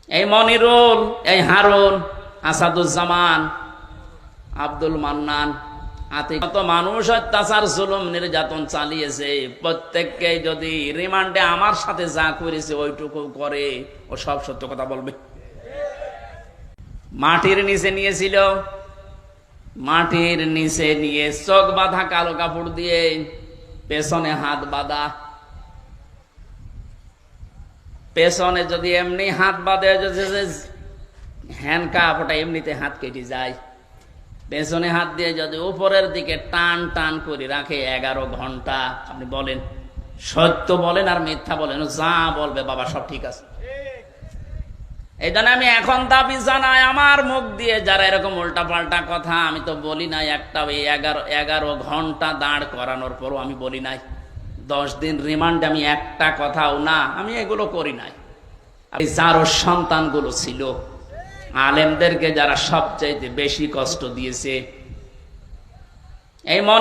এই মনিরুল, এই হারুন, আসাদুজ্জামান, আব্দুল মান্নান, কত মানুষ অত্যাচার জুলুম নির্যাতন চালিয়েছে। প্রত্যেককে যদি রিমান্ডে আমার সাথে যা করেছে ওইটুকু করে, ও সব সত্য কথা বলবে। মাটির নিচে নিয়েছিল, মাটির নিচে নিয়ে চোখ বাঁধা কালো কাপড় দিয়ে, পেছনে হাত বাঁধা। পেছনে যদি এমনি হাত বাঁধে, হ্যান্ডকাপ, ওটা এমনিতে হাত কেটে যায়। পেছনে হাত দিয়ে যদি উপরের দিকে টান টান করে রাখে 11 ঘন্টা, আপনি বলেন সত্য বলেন আর মিথ্যা বলেন, যা বলবে বাবা সব ঠিক আছে। এই জন্য আমি এখন দাবি জানাই, আমার মুখ দিয়ে যারা এরকম উল্টা পাল্টা কথা, আমি তো বলি নাই একটা, ওই 11 ঘন্টা দাঁড় করানোর পরও আমি বলি নাই 10 দিন রিমান্ডে, আমি একটা কথাও না, আমি এগুলো করি নাই। যার সন্তানগুলো ছিল, আলেমদেরকে যারা সবচাইতে বেশি কষ্ট দিয়েছে, এই মনে